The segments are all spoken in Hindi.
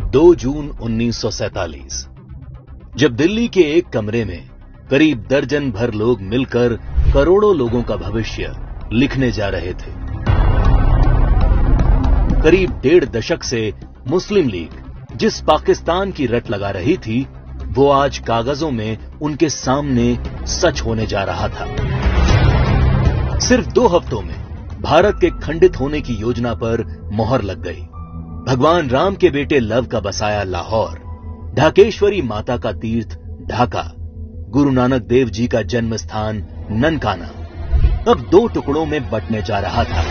2 जून 1947 जब दिल्ली के एक कमरे में करीब दर्जन भर लोग मिलकर करोड़ों लोगों का भविष्य लिखने जा रहे थे। करीब 1.5 दशक से मुस्लिम लीग जिस पाकिस्तान की रट लगा रही थी, वो आज कागजों में उनके सामने सच होने जा रहा था। सिर्फ 2 हफ्तों में भारत के खंडित होने की योजना पर मोहर लग गई। भगवान राम के बेटे लव का बसाया लाहौर, ढाकेश्वरी माता का तीर्थ ढाका, गुरु नानक देव जी का जन्म स्थान ननकाना अब 2 टुकड़ों में बंटने जा रहा था।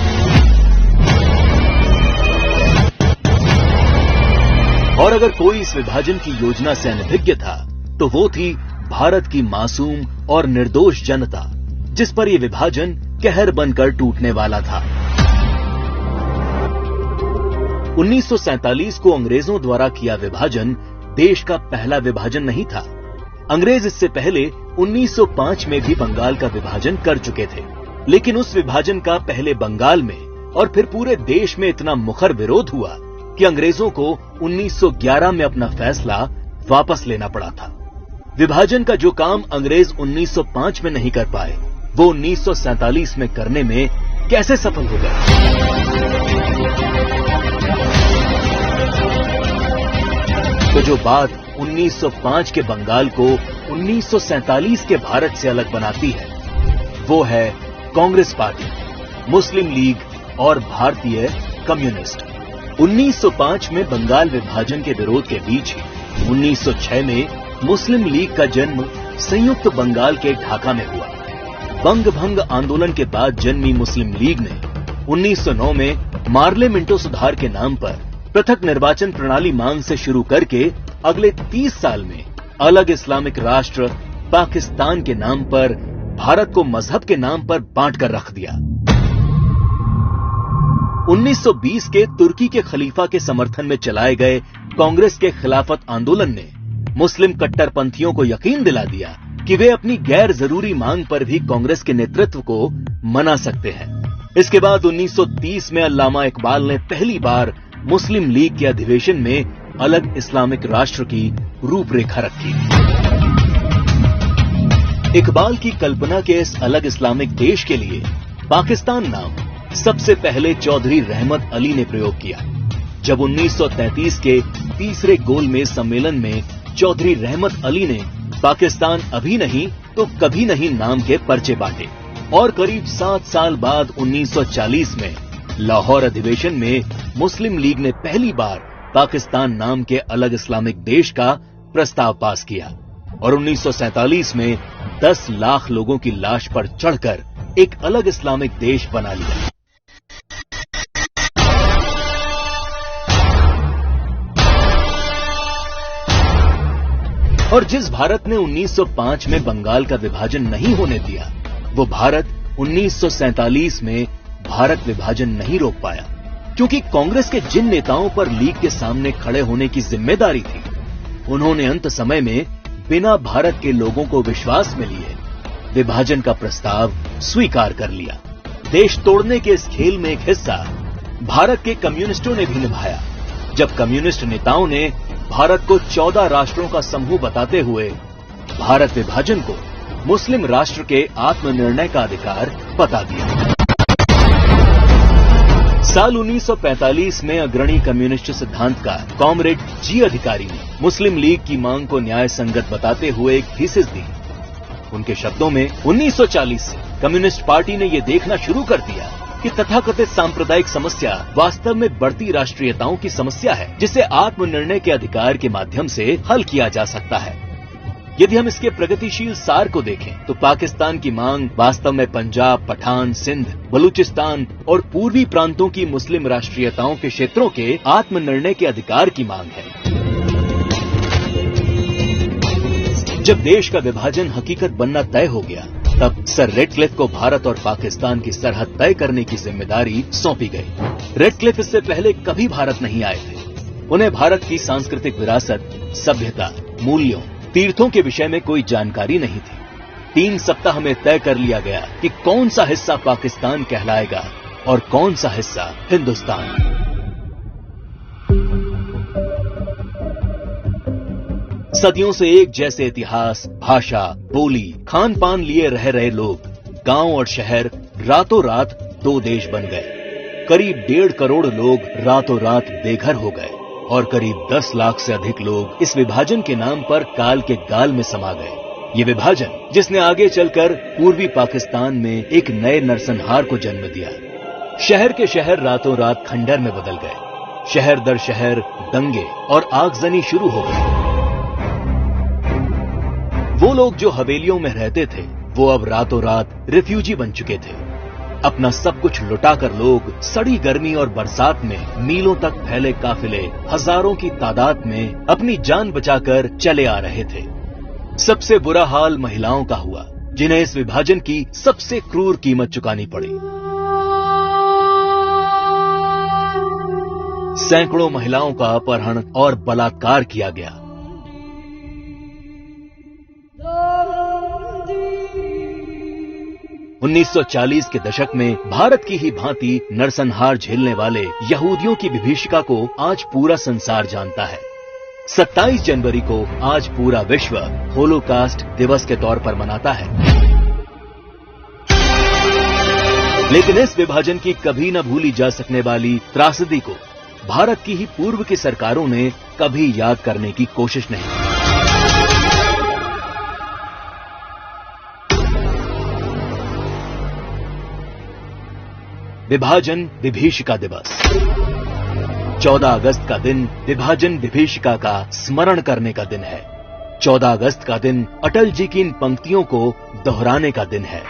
और अगर कोई इस विभाजन की योजना से अनभिज्ञ था, तो वो थी भारत की मासूम और निर्दोष जनता, जिस पर यह विभाजन कहर बनकर टूटने वाला था। 1947 को अंग्रेजों द्वारा किया विभाजन देश का पहला विभाजन नहीं था। अंग्रेज इससे पहले 1905 में भी बंगाल का विभाजन कर चुके थे, लेकिन उस विभाजन का पहले बंगाल में और फिर पूरे देश में इतना मुखर विरोध हुआ कि अंग्रेजों को 1911 में अपना फैसला वापस लेना पड़ा था। विभाजन का जो काम अंग्रेज 1905 में नहीं कर पाए, वो 1947 में करने में कैसे सफल हो गए? तो जो बात 1905 के बंगाल को 1947 के भारत से अलग बनाती है, वो है कांग्रेस पार्टी, मुस्लिम लीग और भारतीय कम्युनिस्ट। 1905 में बंगाल विभाजन के विरोध के बीच ही 1906 में मुस्लिम लीग का जन्म संयुक्त बंगाल के ढाका में हुआ। बंग भंग आंदोलन के बाद जन्मी मुस्लिम लीग ने 1909 में मार्ले मिंटो सुधार के नाम पर पृथक निर्वाचन प्रणाली मांग से शुरू करके अगले 30 साल में अलग इस्लामिक राष्ट्र पाकिस्तान के नाम पर भारत को मजहब के नाम पर बांट कर रख दिया। 1920 के तुर्की के खलीफा के समर्थन में चलाए गए कांग्रेस के खिलाफत आंदोलन ने मुस्लिम कट्टरपंथियों को यकीन दिला दिया कि वे अपनी गैर जरूरी मांग पर भी कांग्रेस के नेतृत्व को मना सकते हैं। इसके बाद 1930 में अल्लामा इकबाल ने पहली बार मुस्लिम लीग के अधिवेशन में अलग इस्लामिक राष्ट्र की रूपरेखा रखी। इकबाल की कल्पना के इस अलग इस्लामिक देश के लिए पाकिस्तान नाम सबसे पहले चौधरी रहमत अली ने प्रयोग किया। जब 1933 के तीसरे गोलमेज सम्मेलन में चौधरी रहमत अली ने पाकिस्तान अभी नहीं तो कभी नहीं नाम के पर्चे बांटे और करीब 7 साल बाद 1940 में लाहौर अधिवेशन में मुस्लिम लीग ने पहली बार पाकिस्तान नाम के अलग इस्लामिक देश का प्रस्ताव पास किया और 1947 में 10 लाख लोगों की लाश पर चढ़कर एक अलग इस्लामिक देश बना लिया। और जिस भारत ने 1905 में बंगाल का विभाजन नहीं होने दिया, वो भारत 1947 में भारत विभाजन नहीं रोक पाया, क्योंकि कांग्रेस के जिन नेताओं पर लीग के सामने खड़े होने की जिम्मेदारी थी, उन्होंने अंत समय में बिना भारत के लोगों को विश्वास में लिए विभाजन का प्रस्ताव स्वीकार कर लिया। देश तोड़ने के इस खेल में एक हिस्सा भारत के कम्युनिस्टों ने भी निभाया। जब कम्युनिस्ट नेताओं ने भारत को 14 राष्ट्रों का समूह बताते हुए भारत विभाजन को मुस्लिम राष्ट्र के आत्मनिर्णय का अधिकार बता दिया। साल 1945 में अग्रणी कम्युनिस्ट सिद्धांतकार कॉमरेड जी अधिकारी ने मुस्लिम लीग की मांग को न्याय संगत बताते हुए एक थीसिस दी। उनके शब्दों में 1940 से कम्युनिस्ट पार्टी ने यह देखना शुरू कर दिया कि तथाकथित सांप्रदायिक समस्या वास्तव में बढ़ती राष्ट्रीयताओं की समस्या है, जिसे आत्मनिर्णय के अधिकार के माध्यम से हल किया जा सकता है। यदि हम इसके प्रगतिशील सार को देखें तो पाकिस्तान की मांग वास्तव में पंजाब, पठान, सिंध, बलूचिस्तान और पूर्वी प्रांतों की मुस्लिम राष्ट्रीयताओं के क्षेत्रों के आत्मनिर्णय के अधिकार की मांग है। जब देश का विभाजन हकीकत बनना तय हो गया, तब सर रेडक्लिफ को भारत और पाकिस्तान की सरहद तय करने की जिम्मेदारी सौंपी गई। रेडक्लिफ इससे पहले कभी भारत नहीं आए थे। उन्हें भारत की सांस्कृतिक विरासत, सभ्यता, मूल्यों, तीर्थों के विषय में कोई जानकारी नहीं थी। 3 सप्ताह में तय कर लिया गया कि कौन सा हिस्सा पाकिस्तान कहलाएगा और कौन सा हिस्सा हिंदुस्तान। सदियों से एक जैसे इतिहास, भाषा, बोली, खान पान लिए रह रहे लोग, गांव और शहर रातों रात दो देश बन गए। करीब 1.5 करोड़ लोग रातों रात बेघर हो गए और करीब 10 लाख से अधिक लोग इस विभाजन के नाम पर काल के गाल में समा गए। ये विभाजन जिसने आगे चलकर पूर्वी पाकिस्तान में एक नए नरसंहार को जन्म दिया। शहर के शहर रातों रात खंडर में बदल गए। शहर दर शहर दंगे और आगजनी शुरू हो गई। वो लोग जो हवेलियों में रहते थे वो अब रातों रात रिफ्यूजी बन चुके थे। अपना सब कुछ लुटाकर लोग सड़ी गर्मी और बरसात में मीलों तक फैले काफिले हजारों की तादाद में अपनी जान बचाकर चले आ रहे थे। सबसे बुरा हाल महिलाओं का हुआ, जिन्हें इस विभाजन की सबसे क्रूर कीमत चुकानी पड़ी। सैकड़ों महिलाओं का अपहरण और बलात्कार किया गया। उन्नीस 1940 के दशक में भारत की ही भांति नरसंहार झेलने वाले यहूदियों की विभीषिका को आज पूरा संसार जानता है। 27 जनवरी को आज पूरा विश्व होलोकास्ट दिवस के तौर पर मनाता है। लेकिन इस विभाजन की कभी न भूली जा सकने वाली त्रासदी को भारत की ही पूर्व की सरकारों ने कभी याद करने की कोशिश नहीं की। विभाजन विभीषिका दिवस 14 अगस्त का दिन विभाजन विभीषिका का स्मरण करने का दिन है। 14 अगस्त का दिन अटल जी की इन पंक्तियों को दोहराने का दिन है।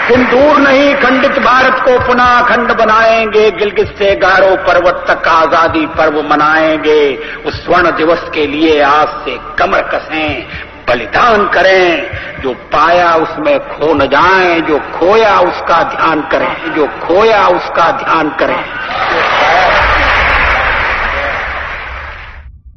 दिन दूर नहीं, खंडित भारत को पुनः अखंड बनाएंगे। गिलगित से गारो पर्वत तक आजादी पर्व मनाएंगे। उस स्वर्ण दिवस के लिए आज से कमर कसें, बलिदान करें। जो पाया उसमें खो न जाएं, जो खोया उसका ध्यान करें, जो खोया उसका ध्यान करें।